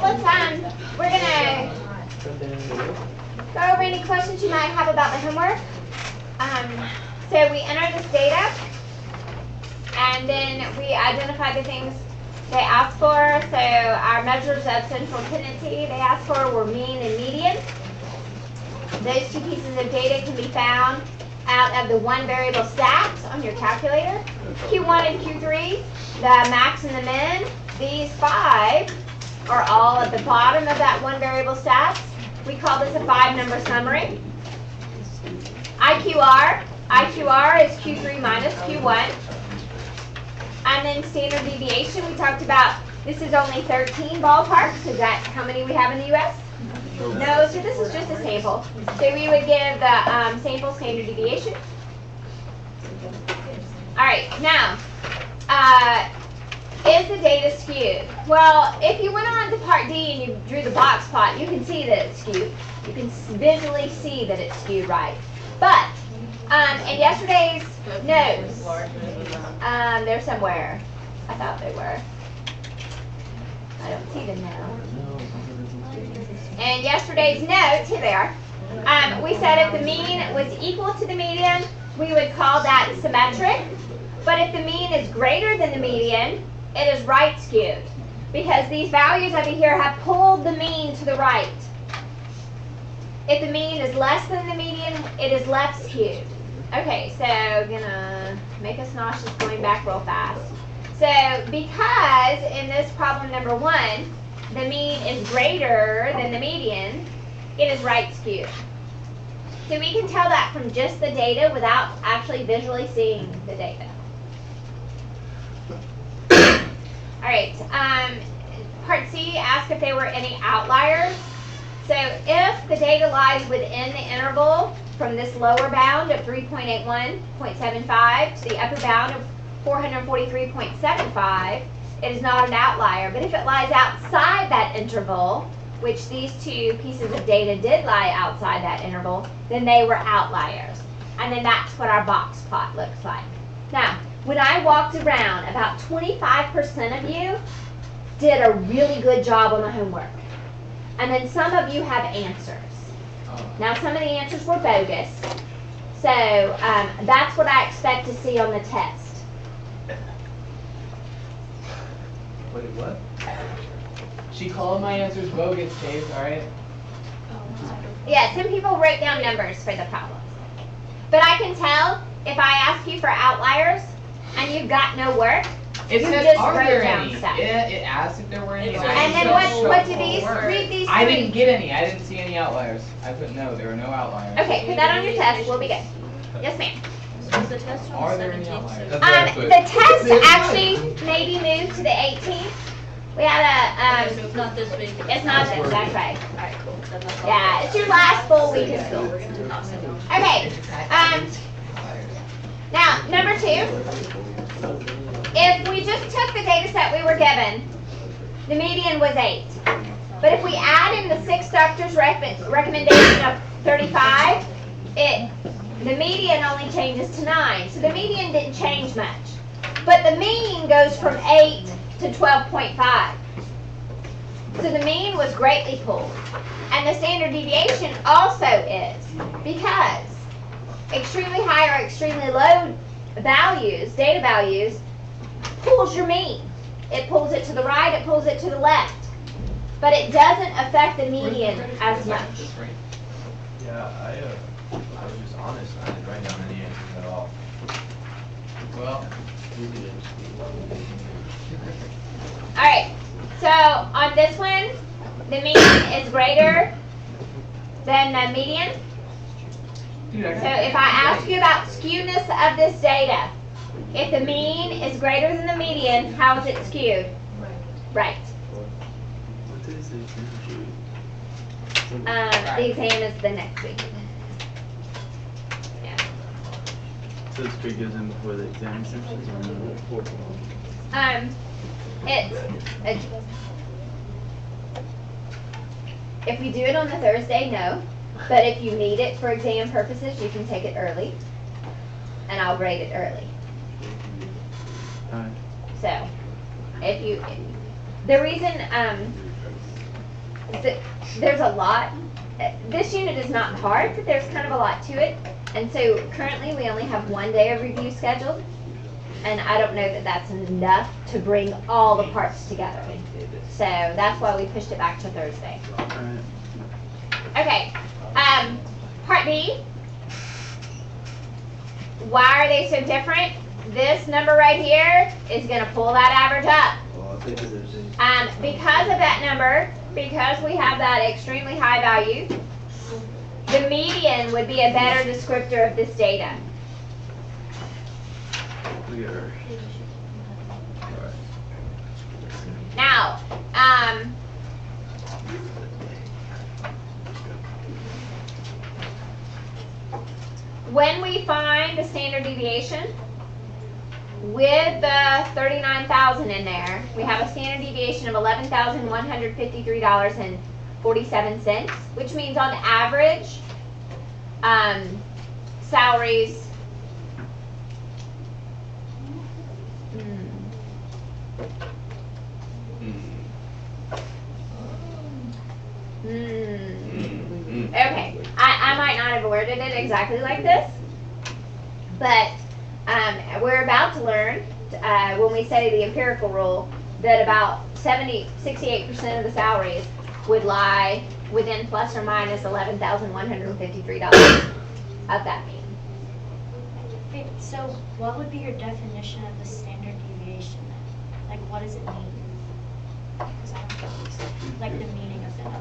we're gonna go over any questions you might have about the homework. So we enter this data, and then we identify the things they asked for. So our measures of central tendency they asked for were mean and median. Those two pieces of data can be found out of the one variable stats on your calculator. Q1 and Q3, the max and the min, these 5 are all at the bottom of that one variable stats. We call this a 5-number summary. IQR is Q3 minus Q1. And then standard deviation, we talked about this is only 13 ballparks. Is that how many we have in the US? No, so this is just a sample. So we would give the sample standard deviation. All right, now, is the data skewed? Well, if you went on to part D and you drew the box plot, you can see that it's skewed. You can visually see that it's skewed right. But in yesterday's notes, they're somewhere. I thought they were. I don't see them now. In yesterday's notes, here they are. We said if the mean was equal to the median, we would call that symmetric. But if the mean is greater than the median, it is right skewed. Because these values over here have pulled the mean to the right. If the mean is less than the median, it is left skewed. Okay, so I'm gonna make us nauseous going back real fast. So because in this problem number 1, the mean is greater than the median, it is right skewed. So we can tell that from just the data without actually visually seeing the data. All right, part C asked if there were any outliers. So if the data lies within the interval from this lower bound of 3.81, 0.75 to the upper bound of 443.75, it is not an outlier. But if it lies outside that interval, which these two pieces of data did lie outside that interval, then they were outliers. And then that's what our box plot looks like. Now, when I walked around, about 25% of you did a really good job on the homework. And then some of you have answers. Now, some of the answers were bogus. So that's what I expect to see on the test. Wait, what? She called my answers bogus, Chase, alright? Yeah, some people wrote down numbers for the problems. But I can tell if I ask you for outliers and you've got no work, It you said, just are wrote there down any? stuff. It asked if there were any. And then what do these, read these I three. didn't get any. I didn't see any outliers. I put no. There were no outliers. Okay, put that on your test. We'll be good. Yes, ma'am. Was the test on Are the there any 17th? outliers? The test actually maybe moved to the 18th. We had Okay, so it's not this week. it's not this, that's right. Alright, cool. Then that's all. Yeah, it's your last full week of school. Awesome. Okay, now, number 2. If we just took the data set we were given, the median was 8. But if we add in the 6 doctors' recommendation of 35, the median only changes to 9. So the median didn't change much. But the mean goes from 8 to 12.5. So the mean was greatly pulled. And the standard deviation also is, because extremely high or extremely low values, data values, pulls your mean. It pulls it to the right, it pulls it to the left. But it doesn't affect the median as much. Yeah, I was just honest. I didn't write down any answers at all. Well, All right, so on this one, the mean is greater than the median. dude, So if I ask you about skewness of this data, if the mean is greater than the median, how is it skewed? Right. What is it? The exam is the next week. Yeah. So it's good gives them before the exam essentially? It's if we do it on the Thursday, no. But if you need it for exam purposes, you can take it early, and I'll grade it early. Alright. So, the reason there's a lot. This unit is not hard, but there's kind of a lot to it. And so currently we only have 1 day of review scheduled. And I don't know that that's enough to bring all the parts together. So that's why we pushed it back to Thursday. Okay, part B. Why are they so different? This number right here is going to pull that average up. Because of that number, because we have that extremely high value, the median would be a better descriptor of this data. Now, when we find the standard deviation, with the 39,000 in there, we have a standard deviation of $11,153.47, which means on average, salaries. Okay, I might not have worded it exactly like this, but we're about to learn when we say the empirical rule that about 68% of the salaries would lie within plus or minus $11,153 of that mean. Wait, so what would be your definition of the standard deviation then? Like, what does it mean? 'Cause I'm confused. Like the meaning of the number.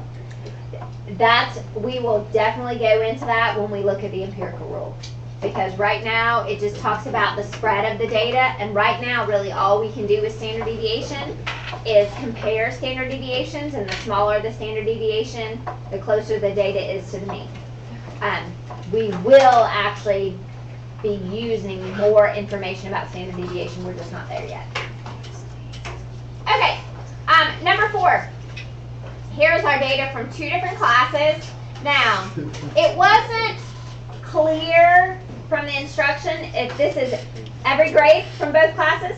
We will definitely go into that when we look at the empirical rule. Because right now, it just talks about the spread of the data, and right now, really all we can do with standard deviation is compare standard deviations, and the smaller the standard deviation, the closer the data is to the mean. We will actually be using more information about standard deviation, we're just not there yet. Okay, number 4. Here's our data from 2 different classes. Now, it wasn't clear from the instruction if this is every grade from both classes.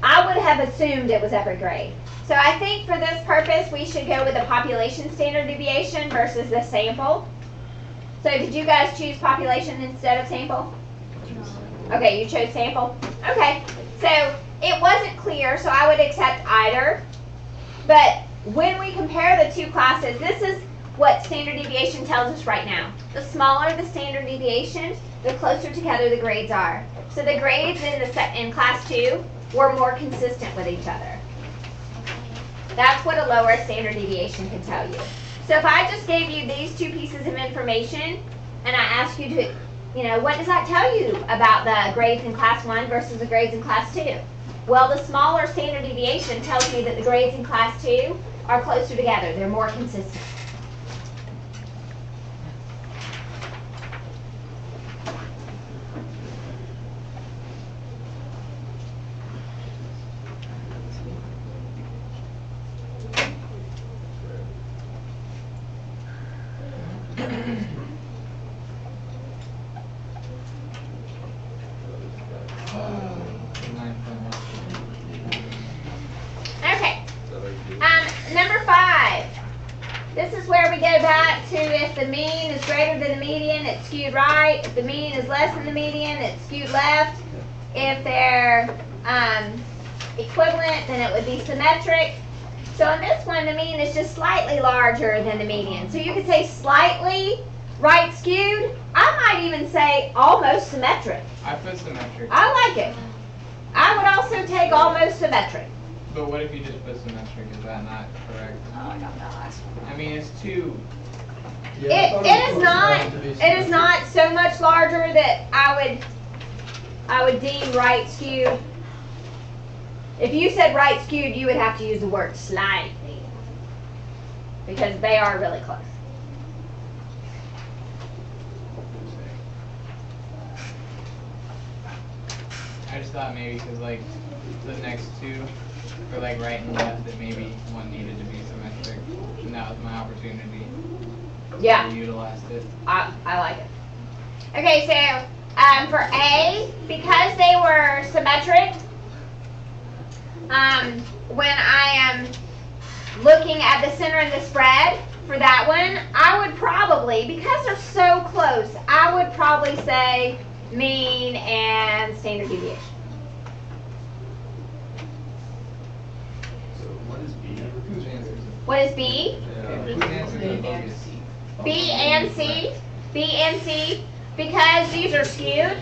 I would have assumed it was every grade. So I think for this purpose, we should go with the population standard deviation versus the sample. So did you guys choose population instead of sample? Okay, you chose sample. Okay, so it wasn't clear, so I would accept either. But when we compare the 2 classes, this is what standard deviation tells us right now. The smaller the standard deviation, the closer together the grades are. So the grades in class 2 were more consistent with each other. That's what a lower standard deviation can tell you. So if I just gave you these 2 pieces of information and I asked you to, what does that tell you about the grades in class 1 versus the grades in class 2? Well, the smaller standard deviation tells me that the grades in class 2 are closer together. They're more consistent. Okay. Number 5. This is where we go back to if the mean is greater than the median, it's skewed right. If the mean is less than the median, it's skewed left. If they're equivalent, then it would be symmetric. So on this one, the mean is just slightly larger than the median. So you could say slightly right skewed. I might even say almost symmetric. I put symmetric. I like it. I would also take almost symmetric. But what if you just put symmetric? Is that not correct? Oh, I got that last one. I mean, it's 2. It is not so much larger that I would deem right skewed. If you said right skewed, you would have to use the word slightly because they are really close. I just thought maybe because like the next 2 were like right and left, that maybe one needed to be symmetric, and that was my opportunity. Yeah. I utilized it. I like it. Okay, so for A, because they were symmetric, when I am looking at the center and the spread for that one, I would probably, because they're so close, I would probably say mean and standard deviation. So what is B? Whose answer is it? What is B? Whose answer is bogus? B and C. B and C. Because these are skewed,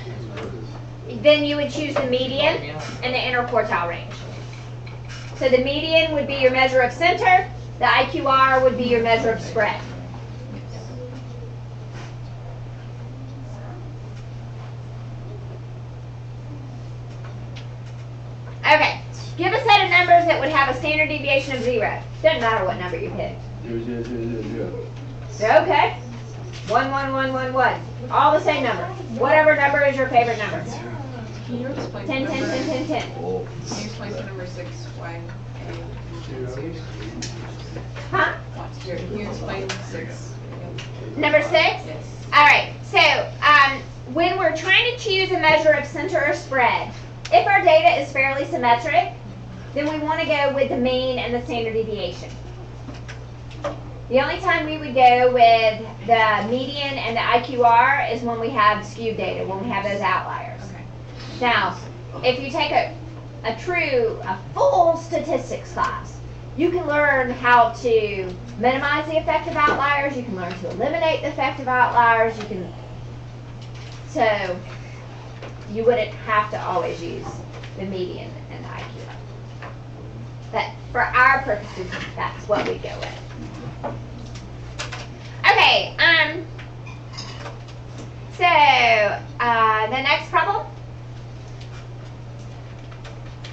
then you would choose the median and the interquartile range. So the median would be your measure of center. The IQR would be your measure of spread. Okay, give a set of numbers that would have a standard deviation of 0. Doesn't matter what number you pick. 0, 0, 0, 0, 0. Okay. 1, 1, 1, 1, 1. All the same number. Whatever number is your favorite number. Can you explain 10, the 10, number? 10, 10, 10. Oh. Can you explain the number 6, why Huh? Can you explain 6? Number 6? Yes. All right. So when we're trying to choose a measure of center or spread, if our data is fairly symmetric, then we want to go with the mean and the standard deviation. The only time we would go with the median and the IQR is when we have skewed data, when we have those outliers. Okay. Now, if you take a full statistics class, you can learn how to minimize the effect of outliers, you can learn to eliminate the effect of outliers, so you wouldn't have to always use the median and the IQR. But for our purposes, that's what we go with. Okay, the next problem.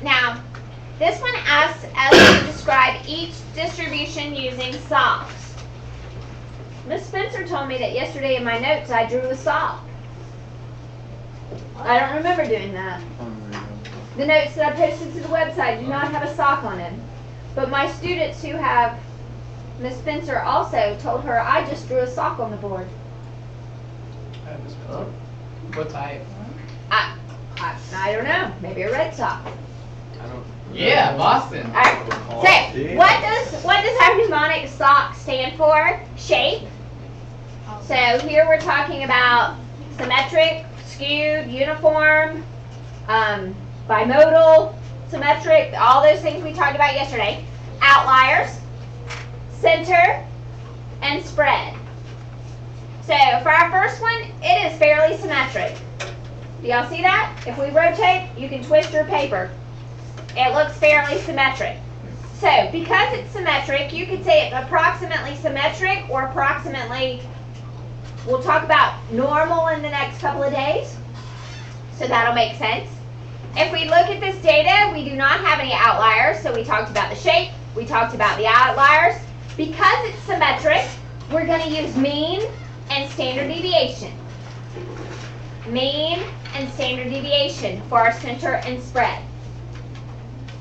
Now, this one asks us to describe each distribution using socks. Miss Spencer told me that yesterday in my notes I drew a sock. I don't remember doing that. The notes that I posted to the website do not have a sock on them. But my students who have Miss Spencer also told her I just drew a sock on the board. What type? I don't know. Maybe a red sock. I don't. Yeah, Boston. All right. So, what does our mnemonic SOC stand for? Shape. So here we're talking about symmetric, skewed, uniform, bimodal, symmetric, all those things we talked about yesterday. Outliers, center, and spread. So for our first one, it is fairly symmetric. Do y'all see that? If we rotate, you can twist your paper. It looks fairly symmetric. So because it's symmetric, you could say it's approximately symmetric or approximately, we'll talk about normal in the next couple of days. So that'll make sense. If we look at this data, we do not have any outliers. So we talked about the shape, we talked about the outliers. Because it's symmetric, we're going to use mean and standard deviation. Mean and standard deviation for our center and spread.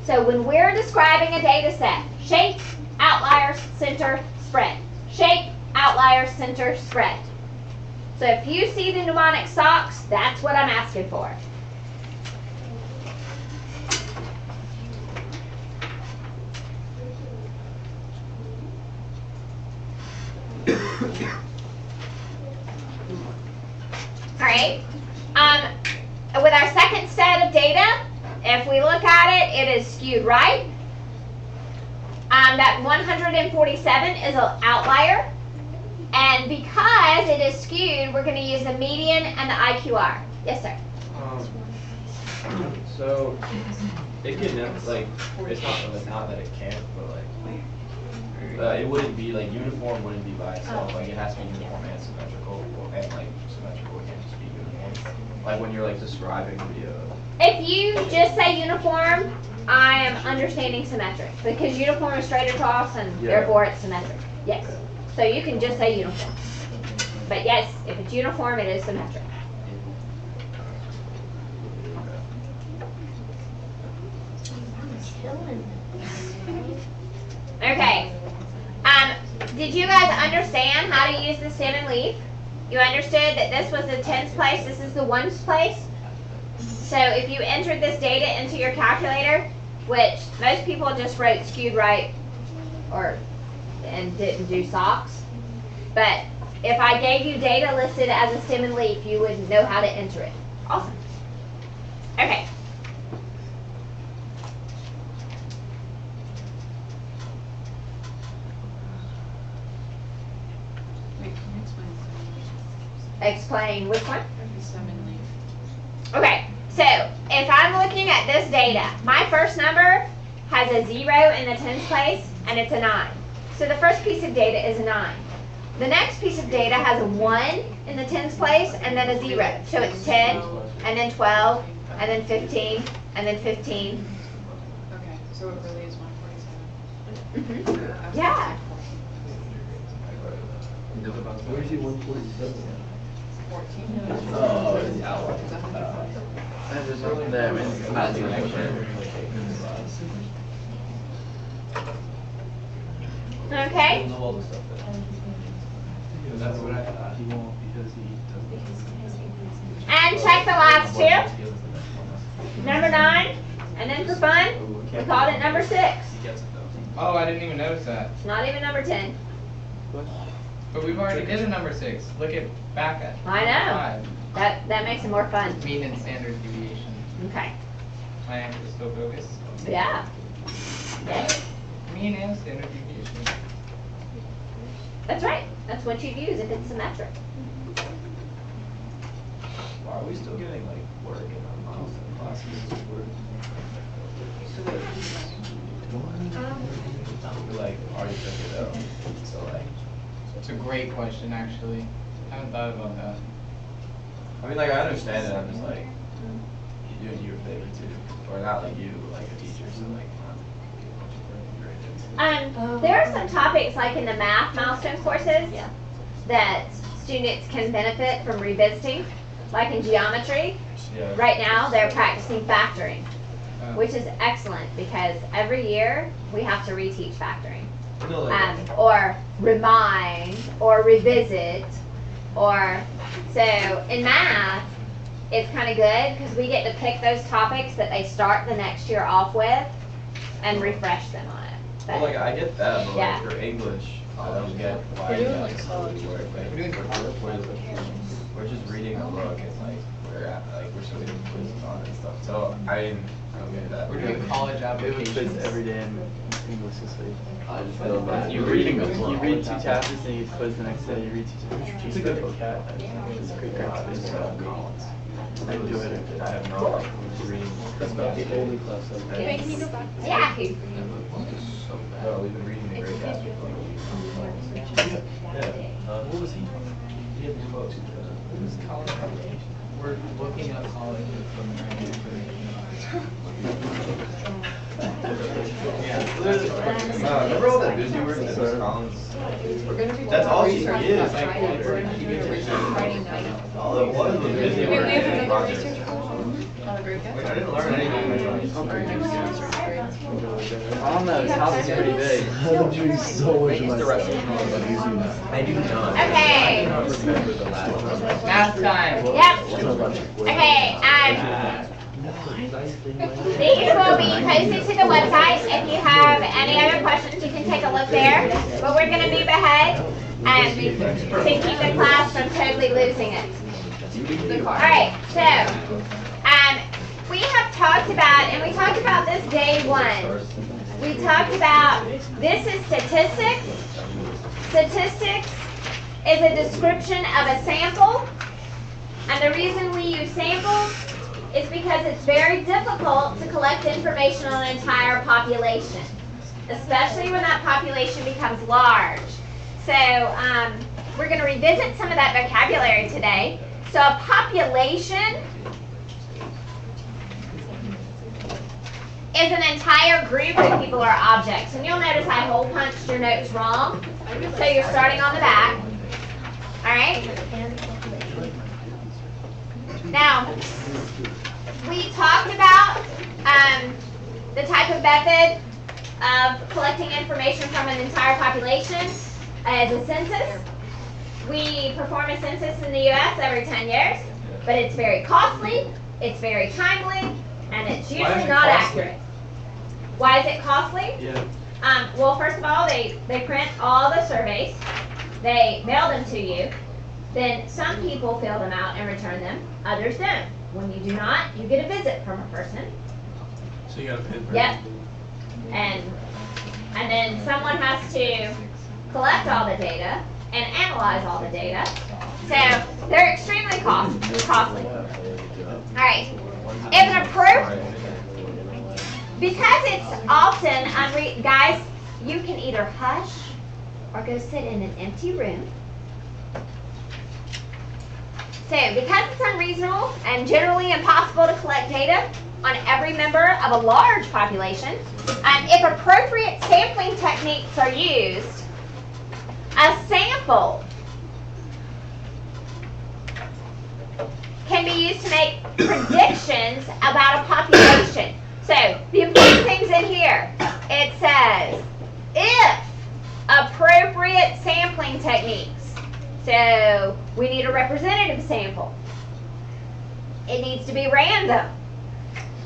So when we're describing a data set, shape, outliers, center, spread. Shape, outliers, center, spread. So if you see the mnemonic SOCs, that's what I'm asking for. All right. With our second set of data, if we look at it, it is skewed right. That 147 is an outlier. And because it is skewed, we're going to use the median and the IQR. Yes, sir. So it can like it's not that it can't, but like it wouldn't be like uniform wouldn't be by itself. Like it has to be uniform and symmetrical, and like symmetrical it can't just be uniform. Like when you're like describing the. If you just say uniform, I am understanding symmetric because uniform is straight across and therefore it's symmetric. Yes. So you can just say uniform. But yes, if it's uniform, it is symmetric. Okay. Did you guys understand how to use the stem and leaf? You understood that this was the tens place, this is the ones place? So if you entered this data into your calculator, which most people just wrote skewed right and didn't do socks. But if I gave you data listed as a stem and leaf, you would know how to enter it. Awesome. Okay. Wait, can you explain Explain which one? stem and leaf? Okay, so if I'm looking at this data, my first number has a 0 in the tens place, and it's a 9. So the first piece of data is a 9. The next piece of data has a 1 in the tens place, and then a 0. So it's 10, and then 12, and then 15, and then 15. Okay, so it really is 147. Mm-hmm. Yeah. Where's your 147? 14. Oh, it's out. It's 147. There's nothing there, I mean, it's not too much. Okay. That's what I thought. He won't because he doesn't. And check the last two. Number 9, and then for fun, we called it number 6. He gets it though. Oh, I didn't even notice that. It's not even number 10. But we've already did a number 6. Look at back at. I know. 5. That makes it more fun. Mean and standard deviation. Okay. My answer is still focused. Yeah. Yay. Mean and standard deviation. That's right. That's what you'd use if it's symmetric. Why are we still getting like work in our mouth in classes? We're like already took it out. So like, It's a great question, actually. I haven't thought about that. I mean, like I understand it. I'm just like, you're doing your favor too, or not like you, like a teacher. So like, There are some topics like in the math milestone courses that students can benefit from revisiting, like in geometry. yeah. Right now, they're practicing factoring, Uh, which is excellent because every year we have to reteach factoring. No, like, Or remind, or revisit, or, so in math, it's kind of good because we get to pick those topics that they start the next year off with and refresh them on it. well, like I get that, but Yeah. like for English, I don't get why We're you doing, guys like, college do it. Like, We're doing we're just reading a book and like we're still doing quizzes on it and stuff. So I don't get that. We're doing college We have a quiz applications. every day in English this week. I just feel bad. You read a book, you read 2 chapters, then you quiz the next day, you read 2 chapters. It's a good book. It's a great quiz. Collins. I enjoy it. I have no like reading. That's about the only class I've Wait, can you go back? Yeah. No, we've been reading the Great Gatsby. Yeah. What was he? He had the books. What is college application? We're looking at college from Remember all that busy work that Miss Collins? We're gonna be That's all she research is. on Friday. We're gonna be doing a research writing night. All it was busy Wait, work we have and another projects. research on the group yet? Wait, I didn't learn anything. Or next semester, grade? I don't know, his house is pretty big. I'm doing so much of my The rest of them stuff. I do not. Okay. I don't remember the last one. Math time. Yep. Okay, these will be posted to the website. If you have any other questions, you can take a look there. But we're gonna move ahead to keep the class from totally losing it. Alright, so, we have talked about, and we talked about this day 1. We talked about, this is statistics. Statistics is a description of a sample. And the reason we use samples is because it's very difficult to collect information on an entire population, especially when that population becomes large. So we're going to revisit some of that vocabulary today. So a population is an entire group of people or objects. And you'll notice I hole punched your notes wrong. So you're starting on the back. All right? Now, we talked about the type of method of collecting information from an entire population as a census. We perform a census in the U.S. every 10 years, but it's very costly, it's very timely, and it's usually not accurate. Why is it costly? Yeah. Well, first of all, they print all the surveys. They mail them to you. Then some people fill them out and return them. Others don't. When you do not, you get a visit from a person. So you gotta pay the person? Yep. And then someone has to collect all the data and analyze all the data. So they're extremely costly. All right. If an because it's often guys, you can either hush or go sit in an empty room. So because it's unreasonable and generally impossible to collect data on every member of a large population, if appropriate sampling techniques are used, a sample can be used to make predictions about a population. So the important things in here, it says, if appropriate sampling techniques. So we need a representative sample. It needs to be random.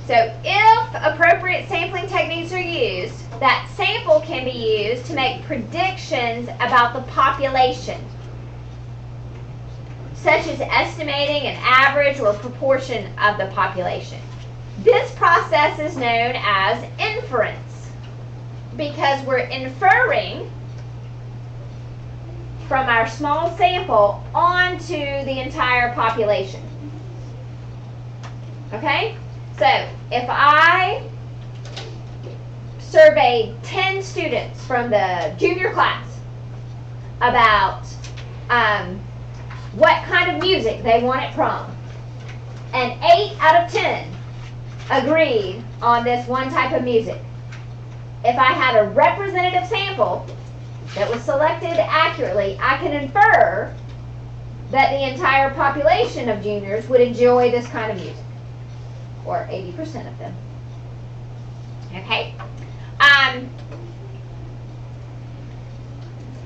So if appropriate sampling techniques are used, that sample can be used to make predictions about the population, such as estimating an average or proportion of the population. This process is known as inference because we're inferring from our small sample onto the entire population. Okay? So if I surveyed 10 students from the junior class about what kind of music they want at prom, and 8 out of 10 agreed on this one type of music, if I had a representative sample that was selected accurately, I can infer that the entire population of juniors would enjoy this kind of music, or 80% of them. Okay?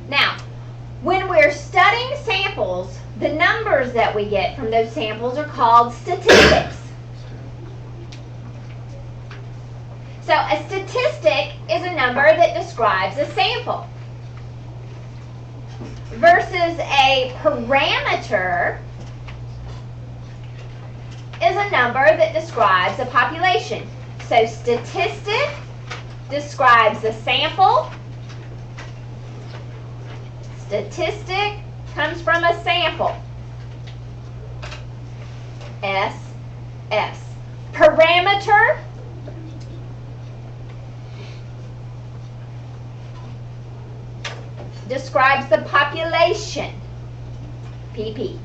Now, when we're studying samples, the numbers that we get from those samples are called statistics. So a statistic is a number that describes a sample, versus a parameter is a number that describes a population. So statistic describes the sample. Statistic comes from a sample. S. Parameter describes the population. PP.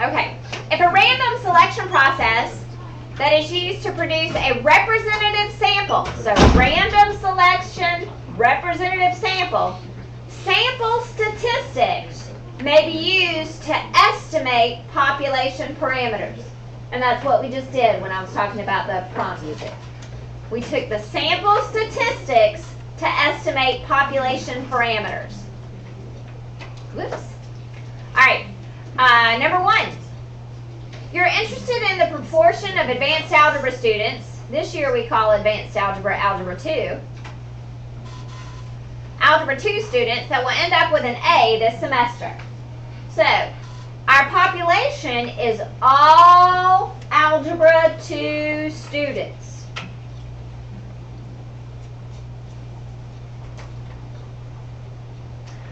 Okay. If a random selection process that is used to produce a representative sample, so random selection, representative sample, sample statistics may be used to estimate population parameters. And that's what we just did when I was talking about the prom music. We took the sample statistics to estimate population parameters. Whoops. All right. Number 1. You're interested in the proportion of advanced algebra students. This year we call advanced algebra Algebra 2. Algebra 2 students that will end up with an A this semester. So, our population is all Algebra 2 students.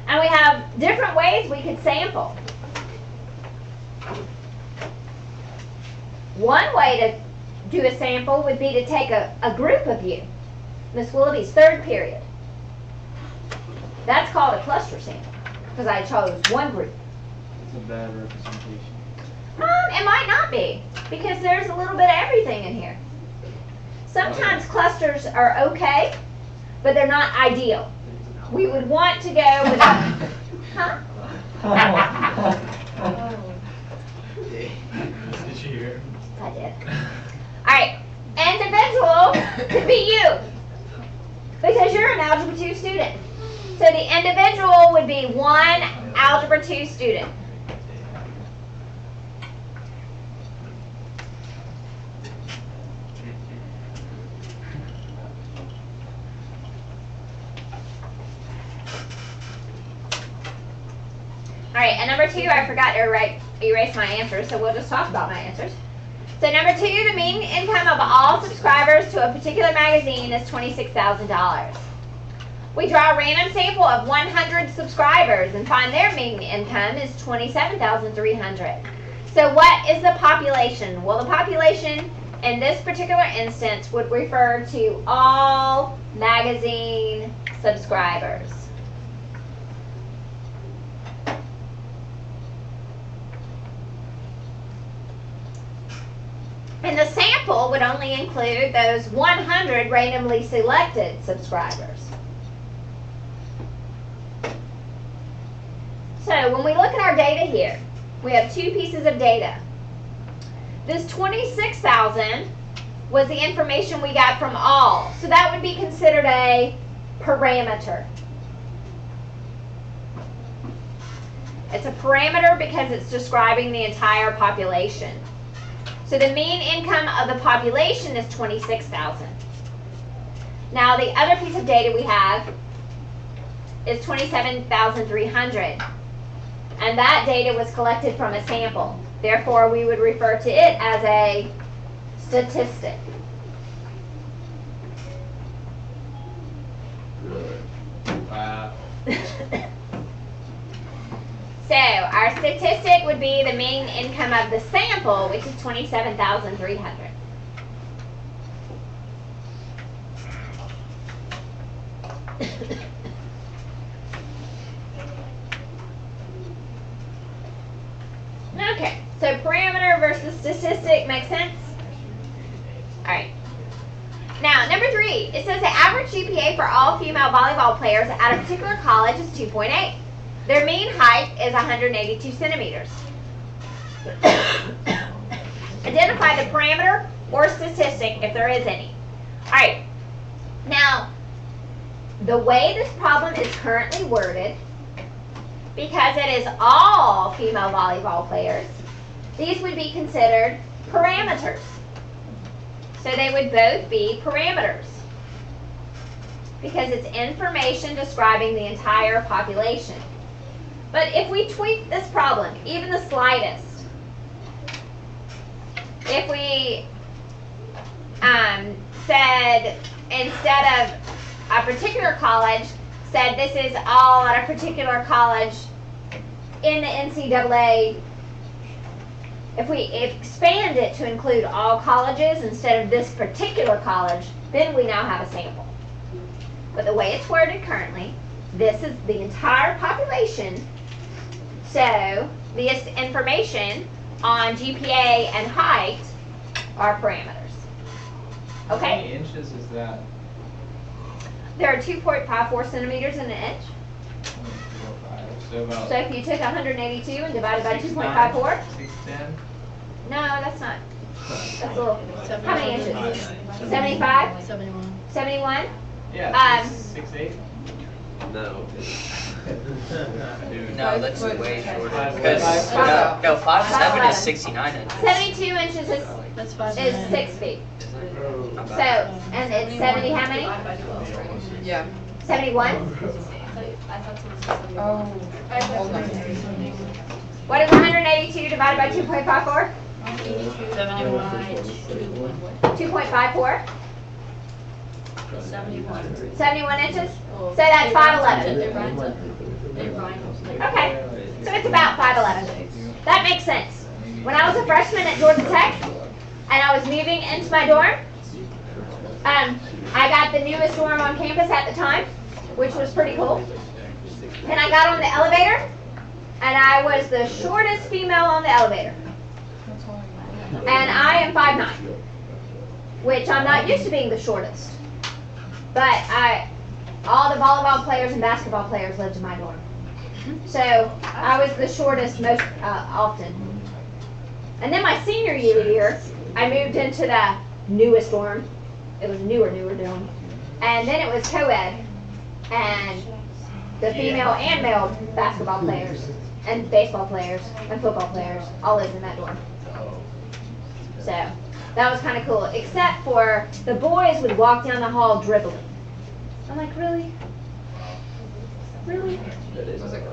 And we have different ways we could sample. One way to do a sample would be to take a group of you. Miss Willoughby's third period. That's called a cluster sample because I chose one group. It's a bad representation. It might not be, because there's a little bit of everything in here. Sometimes clusters are okay, but they're not ideal. We would want to go with a, Did you hear? I did. All right, individual could be you, because you're an Algebra 2 student. So the individual would be one Algebra 2 student. right, and number 2, I forgot to erase my answers, so we'll just talk about my answers. So number 2, the mean income of all subscribers to a particular magazine is $26,000. We draw a random sample of 100 subscribers and find their mean income is $27,300. So what is the population? Well, the population in this particular instance would refer to all magazine subscribers. And the sample would only include those 100 randomly selected subscribers. So when we look at our data here, we have 2 pieces of data. This 26,000 was the information we got from all. So that would be considered a parameter. It's a parameter because it's describing the entire population. So the mean income of the population is 26,000. Now the other piece of data we have is 27,300. And that data was collected from a sample. Therefore, we would refer to it as a statistic. Wow. So our statistic would be the mean income of the sample, which is 27,300. Okay, so parameter versus statistic makes sense? All right. Now, number 3, it says the average GPA for all female volleyball players at a particular college is 2.8. Their mean height is 182 centimeters. Identify the parameter or statistic if there is any. All right. Now, the way this problem is currently worded, because it is all female volleyball players, these would be considered parameters. So they would both be parameters because it's information describing the entire population. But if we tweak this problem, even the slightest, if we said instead of a particular college, said this is all at a particular college in the NCAA, if we expand it to include all colleges instead of this particular college, then we now have a sample. But the way it's worded currently, this is the entire population, so this information on GPA and height are parameters. How Okay? many inches is that? There are 2.54 centimeters in an inch. 1.45. So about So if you took 182 and divided by 6'9", 2.54, 6'10". no, that's not. That's a little. How many inches? 75. 75? 71. 71? Yeah, 6'8". No. No, that's way shorter. Five- Because five- no, 5'7" is 5'11". 69 inches. 72 inches is That's 5. 6 feet. Not So, bad. and it's 70 how many? Yeah. 71? Oh. Hold on. What is 182 divided by 2.54? 2.54? 71 inches? So that's 5'11". Okay, so it's about 5'11". That makes sense. When I was a freshman at Georgia Tech and I was moving into my dorm, I got the newest dorm on campus at the time, which was pretty cool. And I got on the elevator, and I was the shortest female on the elevator. And I am 5'9", which I'm not used to being the shortest. But all the volleyball players and basketball players lived in my dorm. So I was the shortest most often. And then my senior year, I moved into the newest dorm. It was a newer dorm. And then it was co-ed. And the female and male basketball players and baseball players and football players all lived in that dorm. So that was kind of cool, except for the boys would walk down the hall dribbling. I'm like, really? Really? Was it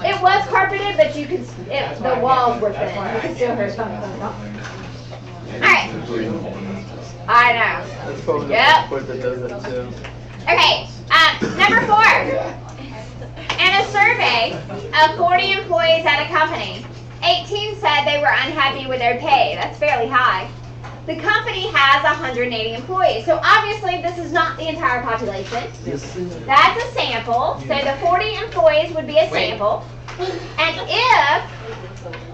It was carpeted, but you could, the walls were thin. You could still hear thump, thump, thump. Alright. I know. That's probably Yep. the report that does that too. Okay, number 4. In a survey of 40 employees at a company, 18 said they were unhappy with their pay. That's fairly high. The company has 180 employees. So obviously this is not the entire population. That's a sample. So the 40 employees would be a sample. And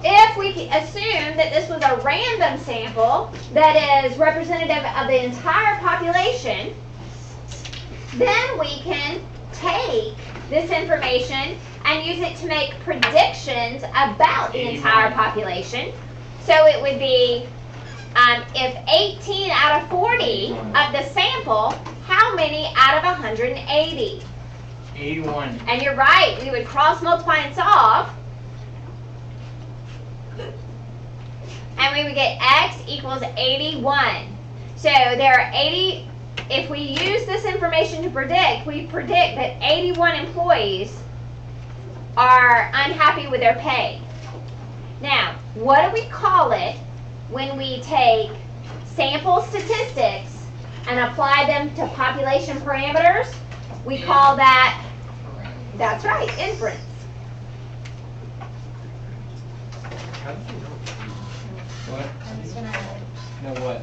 if we assume that this was a random sample that is representative of the entire population, then we can take this information and use it to make predictions about the entire population. So it would be if 18 out of 40 of the sample, how many out of 180? 81. And you're right, we would cross multiply and solve. And we would get x equals 81. So there are 80, if we use this information to predict, we predict that 81 employees are unhappy with their pay. Now, what do we call it when we take sample statistics and apply them to population parameters? We call that, that's right, inference. What? No, what?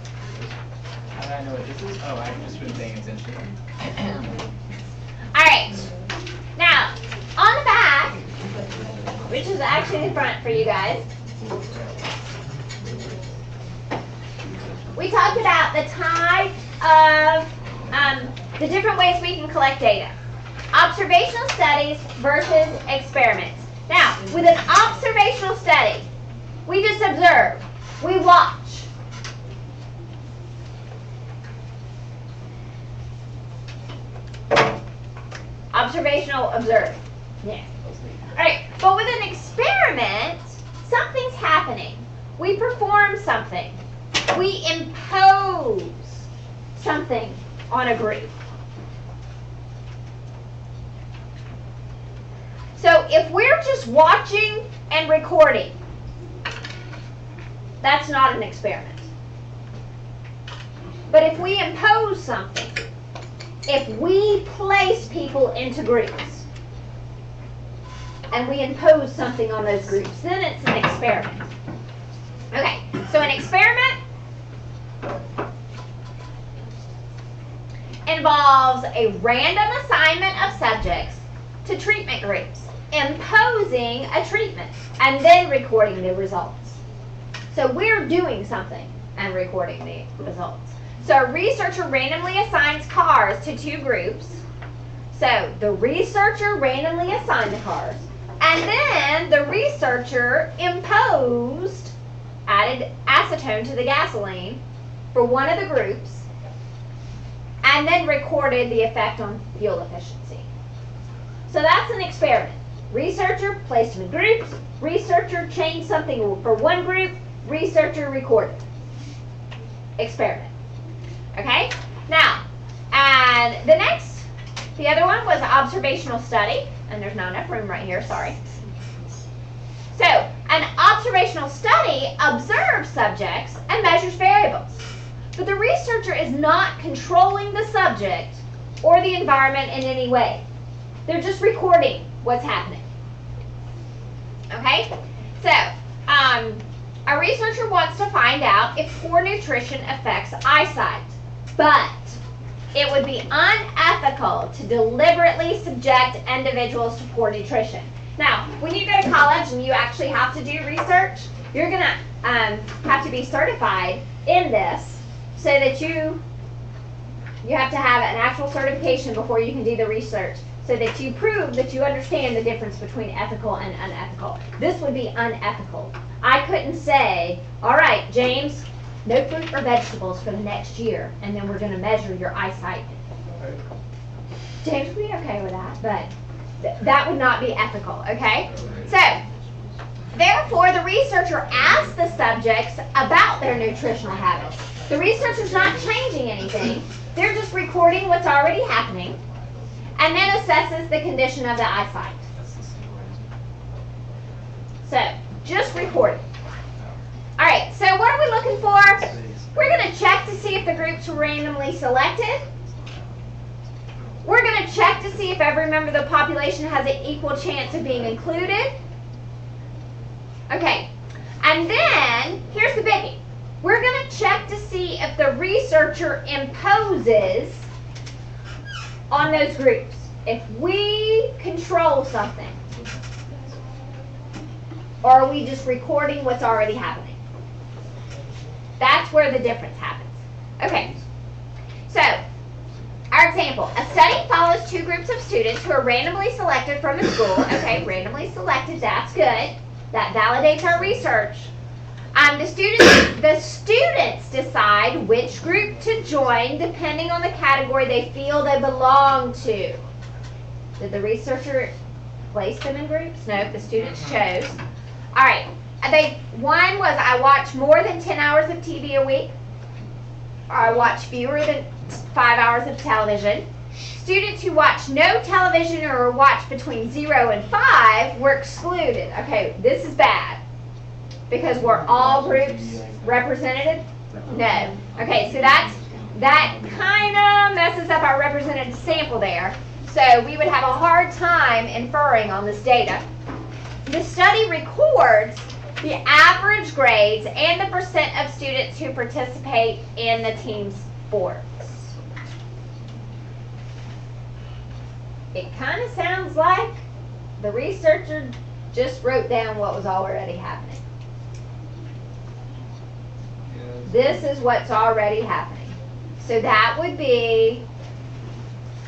How do I know what this is? Oh, I've just been paying attention. Alright, now, on the back, which is actually the front for you guys, we talked about the type of, the different ways we can collect data. Observational studies versus experiments. Now, with an observational study, we just observe, we watch. Observational, observe. Yeah. Alright, but with an experiment, something's happening. We perform something. We impose something on a group. So if we're just watching and recording, that's not an experiment. But if we impose something, if we place people into groups, and we impose something on those groups, then it's an experiment. Okay, so an experiment involves a random assignment of subjects to treatment groups, imposing a treatment, and then recording the results. So we're doing something and recording the results. So a researcher randomly assigns cars to 2 groups. So the researcher randomly assigned the cars, and then the researcher added acetone to the gasoline for one of the groups, and then recorded the effect on fuel efficiency. So that's an experiment. Researcher placed them in groups, researcher changed something for one group, researcher recorded. Experiment. Okay? Now, and the other one was observational study, and there's not enough room right here, sorry. So, an observational study observes subjects and measures variables. But the researcher is not controlling the subject or the environment in any way. They're just recording what's happening. Okay? So, a researcher wants to find out if poor nutrition affects eyesight. But it would be unethical to deliberately subject individuals to poor nutrition. Now, when you go to college and you actually have to do research, you're going to have to be certified in this so that you have to have an actual certification before you can do the research, so that you prove that you understand the difference between ethical and unethical. This would be unethical. I couldn't say, all right, James, no fruit or vegetables for the next year, and then we're going to measure your eyesight. James would be okay with that, but that would not be ethical, okay? So, therefore, the researcher asks the subjects about their nutritional habits. The researcher's not changing anything. They're just recording what's already happening, and then assesses the condition of the eyesight. So, just recording. Alright, so what are we looking for? We're going to check to see if the groups were randomly selected. We're going to check to see if every member of the population has an equal chance of being included. Okay, and then, here's the biggie. We're going to check to see if the researcher imposes on those groups. If we control something, or are we just recording what's already happening? That's where the difference happens. Okay, so our example, a study follows two groups of students who are randomly selected from the school. Okay, randomly selected, that's good. That validates our research. The students decide which group to join depending on the category they feel they belong to. Did the researcher place them in groups? No, the students chose. All right. One was I watch more than 10 hours of TV a week, or I watch fewer than 5 hours of television. Students who watch no television or watch between 0 and 5 were excluded. Okay, this is bad. Because were all groups represented? No. Okay, so that kind of messes up our representative sample there. So we would have a hard time inferring on this data. The study records the average grades and the percent of students who participate in the team sports. It kind of sounds like the researcher just wrote down what was already happening. This is what's already happening. So that would be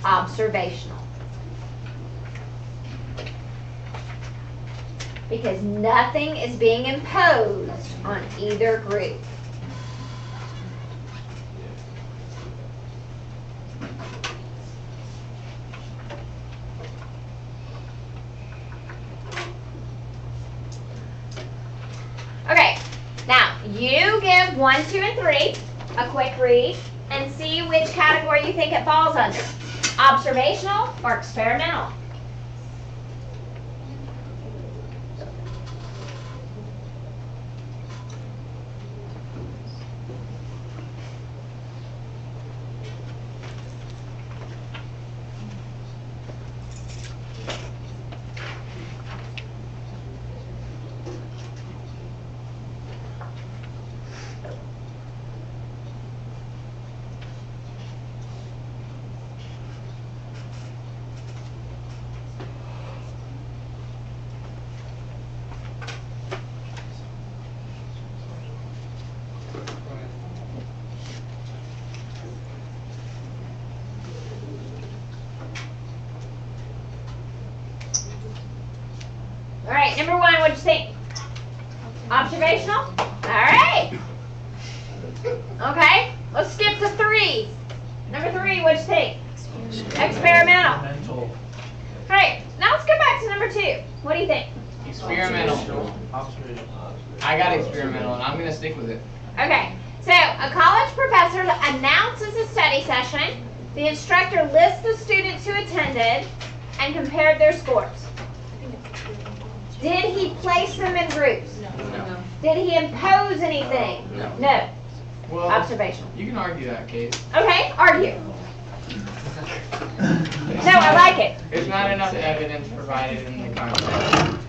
observational. Because nothing is being imposed on either group. Okay, now you give 1, 2, and 3 a quick read and see which category you think it falls under. Observational or experimental? All right, number 1, what'd you think? Observational? All right. Okay, let's skip to 3. Number 3, what'd you think? Experimental. All right, now let's go back to number 2. What do you think? Experimental. I got experimental, and I'm going to stick with it. Okay, so a college professor announces a study session. The instructor lists the students who attended and compared their scores. Did he place them in groups? No. Did he impose anything? No. Well, Observational. you can argue that case. Okay, argue. No, I like it. There's not enough evidence provided in the context.